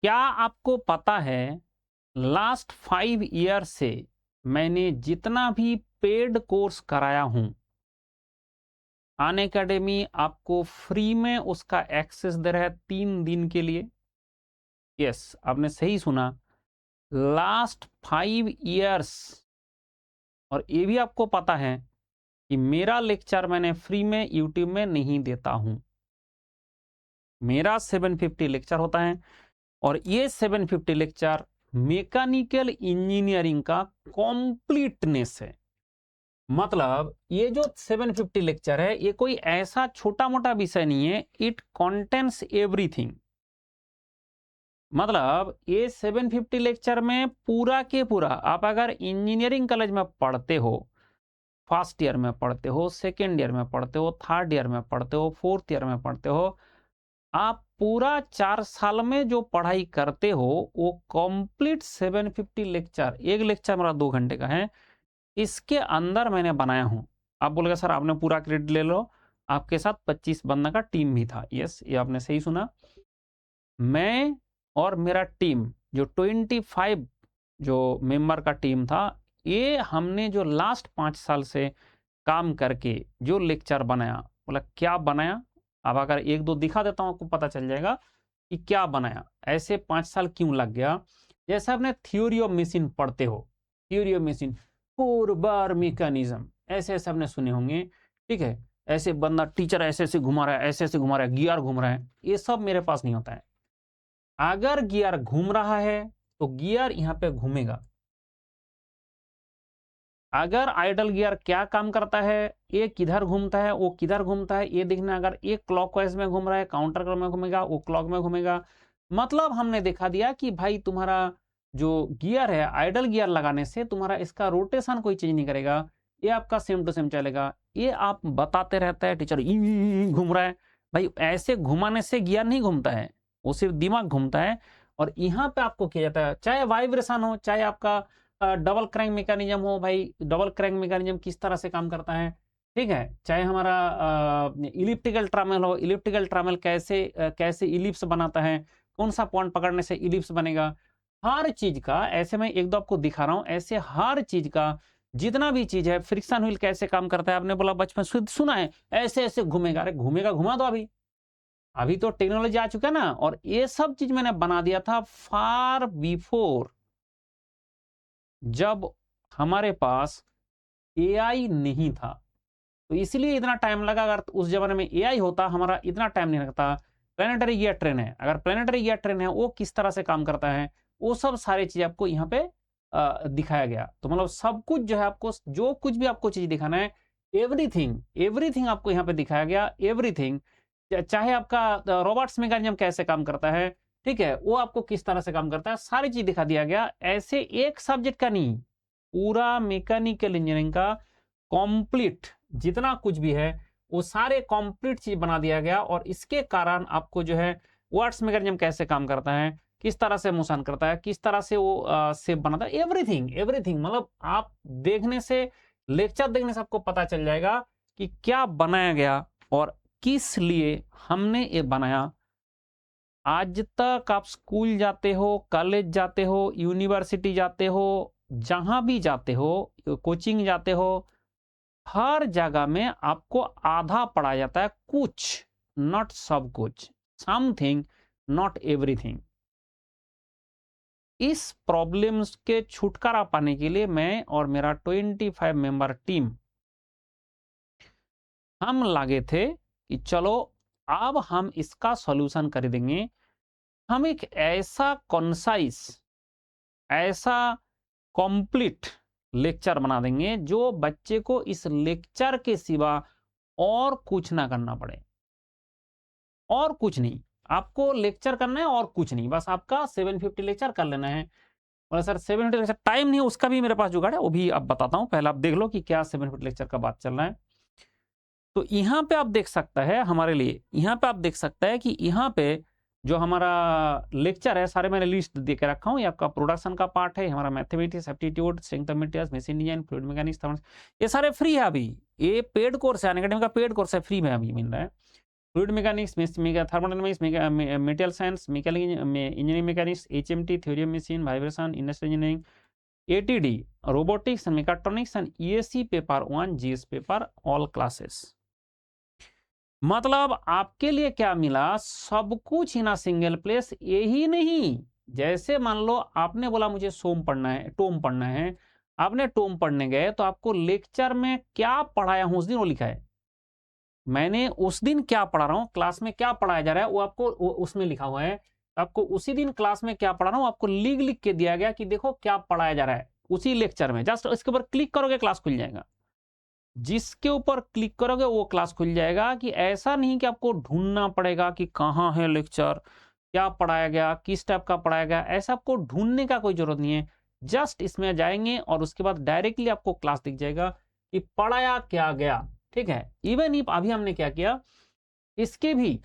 क्या आपको पता है लास्ट 5 ईयर से मैंने जितना भी पेड कोर्स कराया हूं, अन अकेडमी आपको फ्री में उसका एक्सेस दे रहा है 3 दिन के लिए। यस, आपने सही सुना, लास्ट 5 ईयर्स। और ये भी आपको पता है कि मेरा लेक्चर मैंने फ्री में यूट्यूब में नहीं देता हूं। मेरा 750 लेक्चर होता है और ये 750 लेक्चर मैकेनिकल इंजीनियरिंग का कंप्लीटनेस है। मतलब ये जो 750 लेक्चर है, ये कोई ऐसा छोटा मोटा विषय नहीं है, इट कंटेन्स एवरीथिंग। मतलब ये 750 लेक्चर में पूरा के पूरा, आप अगर इंजीनियरिंग कॉलेज में पढ़ते हो, फर्स्ट ईयर में पढ़ते हो, सेकेंड ईयर में पढ़ते हो, थर्ड ईयर में पढ़ते हो, फोर्थ ईयर में पढ़ते हो, आप पूरा 4 साल में जो पढ़ाई करते हो वो कंप्लीट 750 लेक्चर, एक लेक्चर मेरा 2 घंटे का है, इसके अंदर मैंने बनाया हूं। आप बोलेगा सर आपने पूरा क्रेडिट ले लो, आपके साथ 25 बंदा का टीम भी था। यस, ये आपने सही सुना। मैं और मेरा टीम जो 25 जो मेंबर का टीम था, ये हमने जो लास्ट 5 साल से काम करके जो लेक्चर बनाया, बोला क्या बनाया, अब अगर एक दो दिखा देता हूं आपको पता चल जाएगा कि क्या बनाया, ऐसे 5 साल क्यों लग गया। जैसे आपने थ्योरी ऑफ मशीन पढ़ते हो, theory of machine, four bar mechanism, ऐसे ऐसे आपने सुने होंगे। ठीक है, ऐसे बंदा टीचर ऐसे ऐसे घुमा रहा है, ऐसे ऐसे घुमा रहा है, गियर घूम रहा है, ये सब मेरे पास नहीं होता है। अगर गियर घूम रहा है तो गियर यहां पे घूमेगा। अगर आइडल गियर क्या काम करता है, ये किधर घूमता है, वो किधर घूमता है, ये देखना। अगर एक क्लॉकवाइज में घूम रहा है, काउंटर क्लॉक में घूमेगा, वो क्लॉक में घूमेगा। मतलब हमने दिखा दिया कि भाई तुम्हारा जो गियर है, आइडल गियर लगाने से तुम्हारा इसका रोटेशन कोई चेंज नहीं करेगा, ये आपका सेम टू सेम चलेगा। ये आप बताते रहता है टीचर घूम रहा है, भाई ऐसे घुमाने से गियर नहीं घूमता है, वो सिर्फ दिमाग घूमता है। और यहाँ पे आपको किया जाता है, चाहे वाइब्रेशन हो, चाहे आपका डबल क्रैंक मैकेनिज्म हो। भाई डबल क्रैंक मैकेनिज्म किस तरह से काम करता है, ठीक है। चाहे हमारा इलिप्टिकल ट्रामेल हो, इलिप्टिकल ट्रामेल कैसे इलिप्स बनाता है, कौन सा पॉइंट पकड़ने से इलिप्स बनेगा। हर चीज का ऐसे मैं एक दो आपको दिखा रहा हूं, ऐसे हर चीज का जितना भी चीज है, फ्रिक्शन व्हील कैसे काम करता है, आपने बोला बचपन सुना है, ऐसे ऐसे घूमेगा। अरे घूमेगा, घुमा दो। अभी अभी तो टेक्नोलॉजी आ चुका है ना। और ये सब चीज मैंने बना दिया था फार बिफोर, जब हमारे पास एआई नहीं था। तो इसलिए इतना टाइम लगा। अगर उस जमाने में एआई होता, हमारा इतना टाइम नहीं लगता। प्लेनेटरी गियर ट्रेन है, अगर प्लेनेटरी गियर ट्रेन है वो किस तरह से काम करता है, वो सब सारी चीज आपको यहाँ पे दिखाया गया। तो मतलब सब कुछ जो है, आपको जो कुछ भी आपको चीज दिखाना है, एवरीथिंग एवरीथिंग आपको यहाँ पे दिखाया गया। एवरीथिंग, चाहे आपका रोबोट्स मैकेनिज्म कैसे काम करता है, ठीक है, वो आपको किस तरह से काम करता है, सारी चीज दिखा दिया गया। ऐसे एक सब्जेक्ट का नहीं, पूरा मैकेनिकल इंजीनियरिंग का कंप्लीट जितना कुछ भी है, वो सारे कंप्लीट चीज बना दिया गया। और इसके कारण आपको जो है वर्ड्स मैकेनिज्म कैसे काम करता है, किस तरह से मोशन करता है, किस तरह से वो शेप बनाता है, एवरीथिंग एवरीथिंग। मतलब आप देखने से, लेक्चर देखने से आपको पता चल जाएगा कि क्या बनाया गया और किस लिए हमने ये बनाया। आज तक आप स्कूल जाते हो, कॉलेज जाते हो, यूनिवर्सिटी जाते हो, जहां भी जाते हो, कोचिंग जाते हो, हर जगह में आपको आधा पढ़ाया जाता है, कुछ, नॉट सब कुछ, समथिंग, नॉट एवरीथिंग। इस प्रॉब्लम्स के छुटकारा पाने के लिए मैं और मेरा 25 मेंबर टीम, हम लगे थे कि चलो अब हम इसका सॉल्यूशन कर देंगे। हम एक ऐसा कॉन्साइज, ऐसा कंप्लीट लेक्चर बना देंगे जो बच्चे को इस लेक्चर के सिवा और कुछ ना करना पड़े। और कुछ नहीं, आपको लेक्चर करना है और कुछ नहीं, बस आपका 750 लेक्चर कर लेना है। और सर 750 लेक्चर टाइम नहीं है, उसका भी मेरे पास जुगाड़ है, वो भी अब बताता हूं। पहले आप देख लो कि क्या 750 लेक्चर का बात चल रहा है। तो यहाँ पे आप देख सकता है, हमारे लिए यहाँ पे आप देख सकता है कि यहाँ पे जो हमारा लेक्चर है, सारे मैंने लिस्ट दे के रखा हूँ। ये आपका प्रोडक्शन का पार्ट है, हमारा mathematics, aptitude, strength of materials, machine design, fluid mechanics, ये सारे फ्री है। अभी ये पेड कोर्स है, अनअकैडमी का पेड कोर्स है, फ्री में अभी मिल रहा है। Fluid mechanics, thermodynamics, material science, mechanical engineering mechanics, HMT theory of machine, vibration, industrial engineering, ATD robotics and mechatronics and EAC paper 1, GS paper all classes. मतलब आपके लिए क्या मिला, सब कुछ इन अ सिंगल प्लेस। यही नहीं, जैसे मान लो आपने बोला मुझे सोम पढ़ना है, टोम पढ़ना है, आपने टोम पढ़ने गए तो आपको लेक्चर में क्या पढ़ाया हूं उस दिन वो लिखा है, मैंने उस दिन क्या पढ़ा रहा हूं, क्लास में क्या पढ़ाया जा रहा है वो आपको उसमें लिखा हुआ है। आपको उसी दिन क्लास में क्या पढ़ा रहा हूं आपको लिख लिख के दिया गया कि देखो क्या पढ़ाया जा रहा है उसी लेक्चर में। जस्ट इसके ऊपर क्लिक करोगे क्लास खुल जाएगा, जिसके ऊपर क्लिक करोगे वो क्लास खुल जाएगा। कि ऐसा नहीं कि आपको ढूंढना पड़ेगा कि कहाँ है लेक्चर, क्या पढ़ाया गया, किस टाइप का पढ़ाया गया, ऐसा आपको ढूंढने का कोई जरूरत नहीं है। जस्ट इसमें जाएंगे और उसके बाद डायरेक्टली आपको क्लास दिख जाएगा कि पढ़ाया क्या गया। ठीक है, इवन इफ अभी हमने क्या किया, इसके भी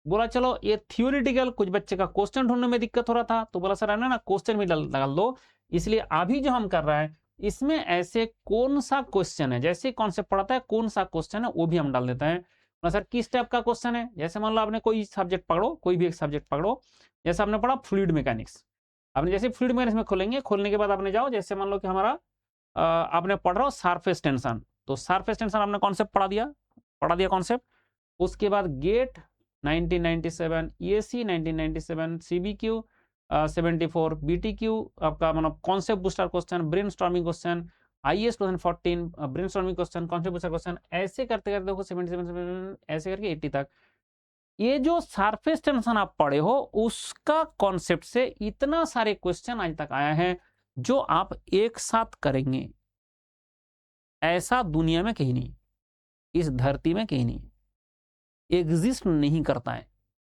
बोला चलो ये थियोरिटिकल, कुछ बच्चे का क्वेश्चन ढूंढने में दिक्कत हो रहा था तो बोला सर है ना क्वेश्चन भी डाल दो। इसलिए अभी जो हम कर रहे हैं इसमें ऐसे कौन सा क्वेश्चन है, जैसे कॉन्सेप्ट पढ़ाता है कौन सा क्वेश्चन है वो भी हम डाल देते हैं। सर किस टाइप का क्वेश्चन है, जैसे मान लो आपने कोई सब्जेक्ट पकड़ो, कोई भी एक सब्जेक्ट पकड़ो, जैसे आपने पढ़ा फ्लूइड मैकेनिक्स, आपने जैसे फ्लूइड मैकेनिक्स में खोलेंगे, खोलने के बाद आपने जाओ, जैसे मान लो कि हमारा आपने पढ़ रहा हो सरफेस टेंशन, तो सरफेस टेंशन आपने कॉन्सेप्ट पढ़ा दिया कॉन्सेप्ट। उसके बाद गेट 1997, EAC 1997, CBQ 74, BTQ आपका मतलब concept booster question, brainstorming question, IAS 2014 brainstorming question, concept booster question, ऐसे करते करते देखो 77 ऐसे करके 80 तक। ये जो सरफेस टेंशन आप पढ़े हो उसका कॉन्सेप्ट से इतना सारे क्वेश्चन आज तक आया है जो आप एक साथ करेंगे, ऐसा दुनिया में कहीं नहीं, इस धरती में कहीं नहीं, एग्जिस्ट नहीं करता है।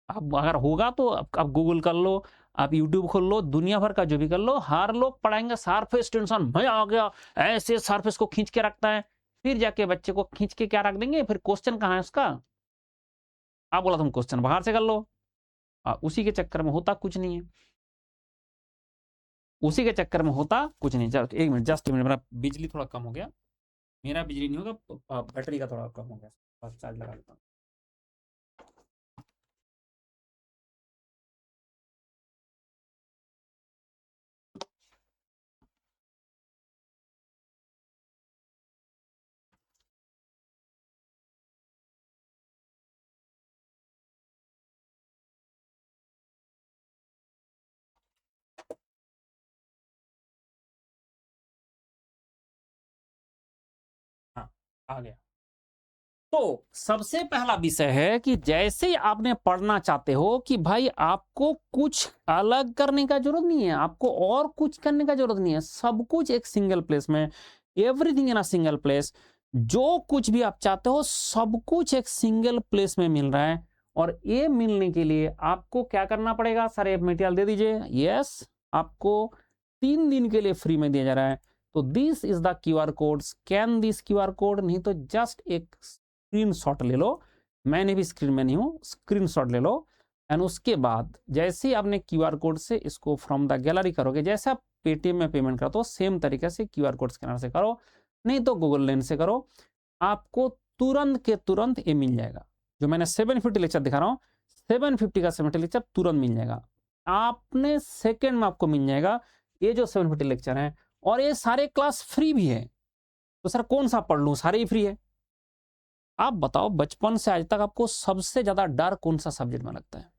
आप अगर होगा तो आप गूगल कर लो, आप यूट्यूब खोल लो, दुनिया भर का जो भी कर लो, हर लोग पढ़ाएंगे सरफेस टेंशन, मजा आ गया, ऐसे सरफेस को खींच के रखता है। फिर जाके बच्चे को खींच के क्या रख देंगे, फिर क्वेश्चन कहाँ है उसका, आप बोला तुम क्वेश्चन बाहर से कर लो। उसी के चक्कर में होता कुछ नहीं है, उसी के चक्कर में होता कुछ नहीं। चलो एक मिनट, जस्ट मिनट, मेरा बिजली थोड़ा कम हो गया, मेरा बिजली नहीं होगा, बैटरी का थोड़ा कम हो गया, बस चार्ज लगा लेता हूँ। हाँ, आ गया। तो सबसे पहला विषय है कि जैसे आपने पढ़ना चाहते हो कि भाई आपको कुछ अलग करने का जरूरत नहीं है, आपको और कुछ करने का जरूरत नहीं है, सब कुछ एक सिंगल प्लेस में, everything in a single place. जो कुछ भी आप चाहते हो सब कुछ एक सिंगल प्लेस में मिल रहा है। और ये मिलने के लिए आपको क्या करना पड़ेगा, सारे मटेरियल दे दीजिए। यस, आपको 3 दिन के लिए फ्री में दिया जा रहा है। तो this is the QR code, scan this QR code, नहीं तो जस्ट एक स्क्रीनशॉट ले लो, मैंने भी स्क्रीन में नहीं हूं, स्क्रीनशॉट ले लो। एंड उसके बाद जैसे ही आपने QR कोड से इसको फ्रॉम द गैलरी करोगे, जैसे आप पेटीएम में पेमेंट करते हो सेम तरीके से QR कोड स्कैनर से करो, नहीं तो गूगल लेंस से करो, आपको तुरंत के तुरंत ये मिल जाएगा। जो मैंने 750 लेक्चर दिखा रहा हूँ, 750 का 750 लेक्चर तुरंत मिल जाएगा, आपने सेकेंड में आपको मिल जाएगा ये जो 750 लेक्चर है। और ये सारे क्लास फ्री भी है। तो सर कौन सा पढ़ लूं, सारे ही फ्री है। आप बताओ बचपन से आज तक आपको सबसे ज्यादा डर कौन सा सब्जेक्ट में लगता है?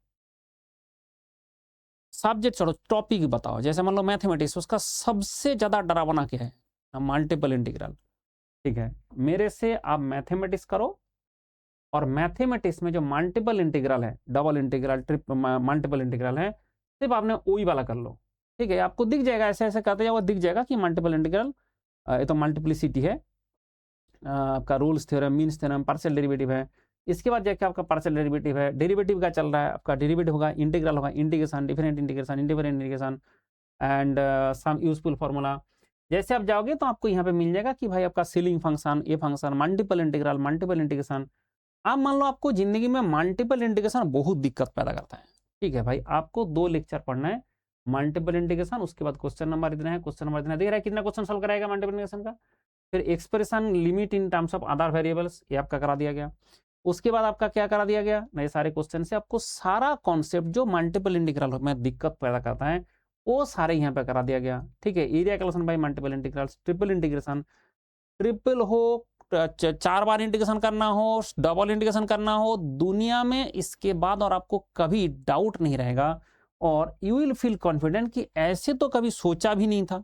सब्जेक्ट छोड़ो, टॉपिक बताओ। जैसे मान लो मैथमेटिक्स, उसका सबसे ज्यादा डरावना क्या है? Multiple integral. ठीक है, मेरे से आप मैथमेटिक्स करो, और मैथमेटिक्स में जो मल्टीपल इंटीग्रल है, डबल इंटीग्रल, मल्टीपल इंटीग्रल है, सिर्फ आपने वही वाला कर लो। ठीक है, आपको दिख जाएगा, ऐसे ऐसे करते जाओ दिख जाएगा कि मल्टीपल इंटीग्रल, ये तो मल्टीप्लिसिटी है, आपका rules theorem, means theorem, partial derivative है। इसके बाद जाके आपका पार्शियल डेरिवेटिव है, डेरिवेटिव का चल रहा है, आपका डेरिवेटिव होगा, इंटीग्रल होगा, integration, different integration, indifferent integration and some useful formula. जैसे आप जाओगे तो आपको यहाँ पे मिल जाएगा कि भाई आपका ceiling function, a function, multiple integral, multiple integration. आप मान लो आपको जिंदगी में मल्टीपल इंटीग्रेशन बहुत दिक्कत पैदा करता है। ठीक है भाई, आपको 2 लेक्चर पढ़ना है मल्टीपल इंटीग्रेशन, उसके बाद क्वेश्चन नंबर इतना है, क्वेश्चन नंबर इतना, देख रहा है कितना क्वेश्चन सॉल्व कराएगा मल्टीपल इंटीग्रेशन का। फिर expression limit in terms of other variables, ये आपका करा दिया गया। उसके बाद आपका क्या करा दिया गया, नए सारे क्वेश्चन से आपको सारा कॉन्सेप्ट जो मल्टीपल इंटीग्रल में दिक्कत पैदा करता है वो सारे यहाँ पे करा दिया गया। ठीक है, area calculation bye multiple integrals, triple integration, triple हो, 4 बार इंटीग्रेशन करना हो, डबल इंटीग्रेशन करना हो, दुनिया में इसके बाद और आपको कभी डाउट नहीं रहेगा और यू विल फील कॉन्फिडेंट कि ऐसे तो कभी सोचा भी नहीं था।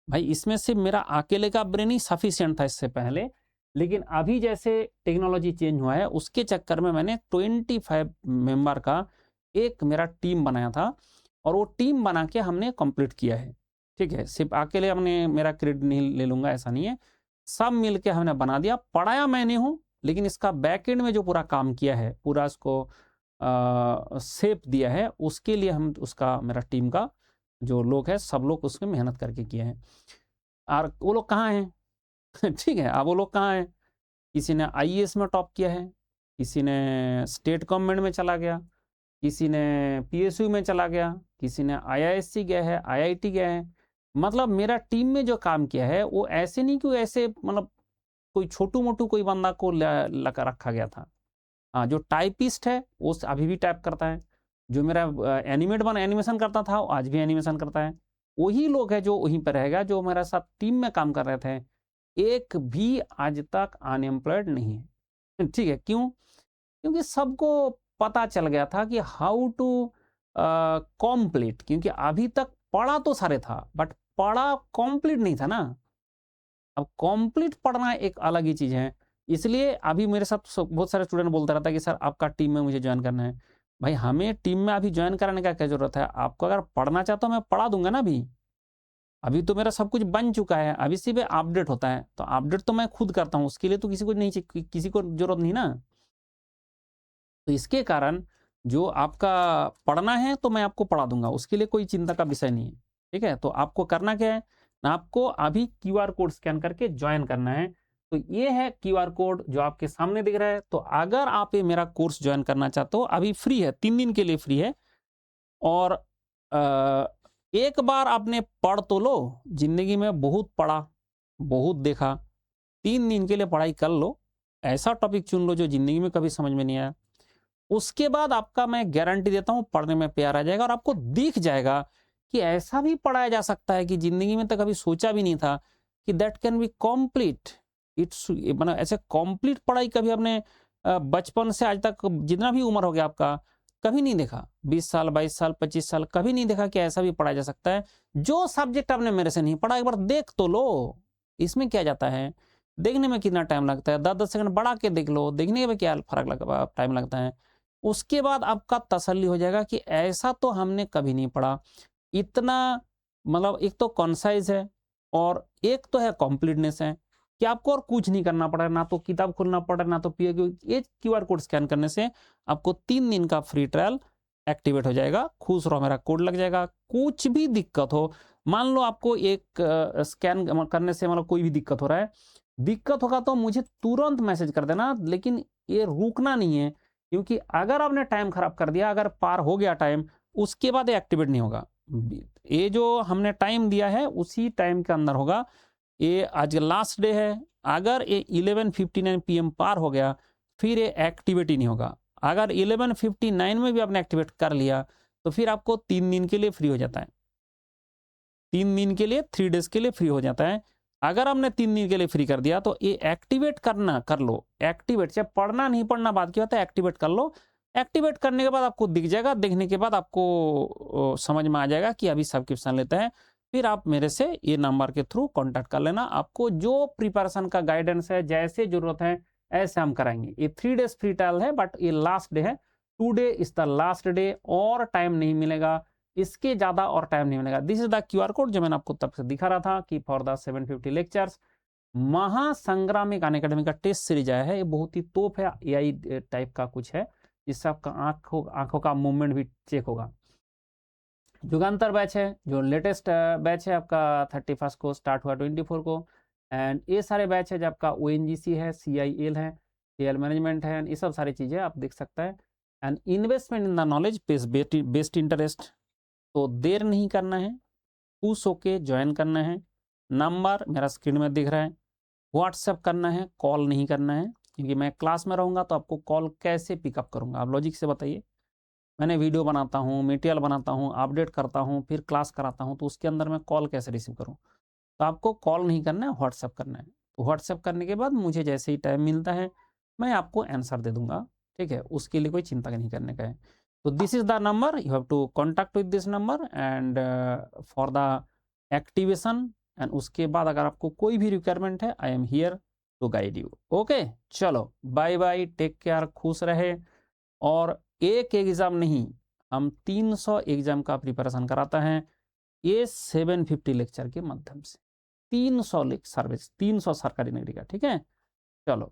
भाई इसमें से मेरा अकेले का ब्रेन ही सफिशिएंट था इससे पहले, लेकिन अभी जैसे टेक्नोलॉजी चेंज हुआ है उसके चक्कर में मैंने 25 मेंबर का एक मेरा टीम बनाया था और वो टीम बना के हमने कंप्लीट किया है। ठीक है, सिर्फ अकेले हमने मेरा क्रेडिट नहीं ले लूंगा, ऐसा नहीं है, सब मिलके हमने बना दिया। पढ़ाया मैंने हूँ, लेकिन इसका बैक एंड में जो पूरा काम किया है, पूरा इसको शेप दिया है, उसके लिए हम उसका मेरा टीम का जो लोग हैं सब लोग उसमें मेहनत करके किए हैं। और वो लोग कहाँ हैं ठीक है, अब वो लोग कहाँ हैं, किसी ने आईएएस में टॉप किया है, किसी ने स्टेट गवर्नमेंट में चला गया, किसी ने पीएसयू में चला गया, किसी ने आईआईएससी गया है, आईआईटी गया है। मतलब मेरा टीम में जो काम किया है वो ऐसे नहीं कि ऐसे मतलब कोई छोटू मोटू कोई बंदा को लगा रखा गया था। हाँ, जो टाइपिस्ट है वो अभी भी टाइप करता है, जो मेरा एनिमेशन करता था वो आज भी एनिमेशन करता है, वही लोग है जो वहीं पर रहेगा, जो मेरे साथ टीम में काम कर रहे थे, एक भी आज तक अनएम्प्लॉयड नहीं है। ठीक है, क्यों? क्योंकि सबको पता चल गया था कि हाउ टू कॉम्प्लीट, क्योंकि अभी तक पढ़ा तो सारे था बट पढ़ा कॉम्प्लीट नहीं था ना। अब कॉम्प्लीट पढ़ना एक अलग ही चीज़ है। इसलिए अभी मेरे साथ बहुत सारे स्टूडेंट बोलता रहता है कि सर आपका टीम में मुझे ज्वाइन करना है। भाई हमें टीम में अभी ज्वाइन कराने का क्या जरूरत है? आपको अगर पढ़ना चाहता हो मैं पढ़ा दूंगा ना। अभी तो मेरा सब कुछ बन चुका है, अभी सिर्फ अपडेट होता है, तो अपडेट तो मैं खुद करता हूँ, उसके लिए तो किसी को नहीं, किसी को जरूरत नहीं ना। तो इसके कारण जो आपका पढ़ना है तो मैं आपको पढ़ा दूंगा, उसके लिए कोई चिंता का विषय नहीं है। ठीक है, तो आपको करना क्या है ना, आपको अभी क्यूआर कोड स्कैन करके ज्वाइन करना है। तो ये है क्यूआर कोड जो आपके सामने दिख रहा है। तो अगर आप ये मेरा कोर्स ज्वाइन करना चाहते हो, अभी फ्री है, 3 दिन के लिए फ्री है। और एक बार आपने पढ़ तो लो, जिंदगी में बहुत पढ़ा बहुत देखा, 3 दिन के लिए पढ़ाई कर लो, ऐसा टॉपिक चुन लो जो जिंदगी में कभी समझ में नहीं आया। उसके बाद आपका मैं गारंटी देता हूं पढ़ने में प्यार आ जाएगा और आपको दिख जाएगा कि ऐसा भी पढ़ाया जा सकता है कि जिंदगी में तो कभी सोचा भी नहीं था कि that can be complete. It's मतलब ऐसे कॉम्प्लीट पढ़ाई कभी आपने बचपन से आज तक जितना भी उम्र हो गया आपका कभी नहीं देखा। 20 साल 22 साल 25 साल कभी नहीं देखा कि ऐसा भी पढ़ाया जा सकता है। जो सब्जेक्ट आपने मेरे से नहीं पढ़ा एक बार देख तो लो, इसमें क्या जाता है, देखने में कितना टाइम लगता है, 10-10 सेकंड बढ़ा के देख लो, देखने में क्या फर्क लगता, टाइम लगता है। उसके बाद आपका तसल्ली हो जाएगा कि ऐसा तो हमने कभी नहीं पढ़ा। इतना मतलब एक तो कॉन्साइज है और एक तो है कॉम्प्लीटनेस है कि आपको और कुछ नहीं करना पड़ा, ना तो किताब खोलना पड़ा, ना तो ये क्यूआर कोड स्कैन करने से आपको 3 दिन का फ्री ट्रायल एक्टिवेट हो जाएगा। खुश रहो, मेरा कोड लग जाएगा। कुछ भी दिक्कत हो, मान लो आपको एक स्कैन करने से मतलब कोई भी दिक्कत हो रहा है, दिक्कत होगा तो मुझे तुरंत मैसेज कर देना, लेकिन ये रुकना नहीं है, क्योंकि अगर आपने टाइम खराब कर दिया, अगर पार हो गया टाइम, उसके बाद एक्टिवेट नहीं होगा। ये जो हमने टाइम दिया है उसी टाइम के अंदर होगा। ये आज लास्ट डे है, अगर ये 11:59 PM पार हो गया फिर ये एक्टिवेट ही नहीं होगा। अगर 11:59 में भी आपने एक्टिवेट कर लिया तो फिर आपको 3 दिन के लिए फ्री हो जाता है, 3 दिन के लिए 3 डेज के लिए फ्री हो जाता है। अगर आपने 3 दिन के लिए फ्री कर दिया तो ये एक्टिवेट करना कर लो, एक्टिवेट, चाहे पढ़ना नहीं पढ़ना बात की बात है, एक्टिवेट कर लो। एक्टिवेट करने के बाद आपको दिख जाएगा, देखने के बाद आपको समझ में आ जाएगा कि अभी सब्सक्रिप्शन लेते हैं, फिर आप मेरे से ये नंबर के थ्रू कांटेक्ट कर लेना। आपको जो प्रिपरेशन का गाइडेंस है, जैसे जरूरत है ऐसे हम कराएंगे। ये 3 डेज फ्री ट्रायल है, बट ये लास्ट डे है, today is the last day, और टाइम नहीं मिलेगा, इसके ज्यादा और टाइम नहीं मिलेगा। This is the QR code जो मैंने आपको तब से दिखा रहा था कि फॉर द 750 लेक्चर्स महासंग्राम एक अनअकैडमी का टेस्ट सीरीज आया है। ये बहुत ही तोप है, एआई टाइप का कुछ है, जिससे आपका आंखों का मूवमेंट भी चेक होगा। जुगांतर बैच है जो लेटेस्ट बैच है आपका, 31 को स्टार्ट हुआ 24 को। एंड ये सारे बैच है जो आपका ONGC है, CIL है, KL मैनेजमेंट है, ये सब सारी चीज़ें आप देख सकते हैं। And investment in the knowledge based interest. तो देर नहीं करना है, खुश होके ज्वाइन करना है। नंबर मेरा स्क्रीन में दिख रहा है, व्हाट्सएप करना है, कॉल नहीं करना है। क्योंकि मैं क्लास में रहूँगा तो आपको कॉल कैसे पिकअप करूँगा, आप लॉजिक से बताइए। मैंने वीडियो बनाता हूँ, मटेरियल बनाता हूँ, अपडेट करता हूँ, फिर क्लास कराता हूँ, तो उसके अंदर मैं कॉल कैसे रिसीव करूँ? तो आपको कॉल नहीं करना है, व्हाट्सएप करना है। तो व्हाट्सएप करने के बाद मुझे जैसे ही टाइम मिलता है मैं आपको आंसर दे दूंगा, ठीक है, उसके लिए कोई चिंता नहीं करने का है। तो this is the number, you have to contact with this number and for the activation, and उसके बाद अगर आपको कोई भी रिक्वायरमेंट है, I am here to guide you. Okay, चलो बाय बाय, टेक केयर, खुश रहे। और एक एग्जाम नहीं, हम 300 एग्जाम का प्रिपरेशन कराता है ये 750 लेक्चर के माध्यम से। 300 सर्विस, 300 सरकारी नौकरी का, ठीक है। चलो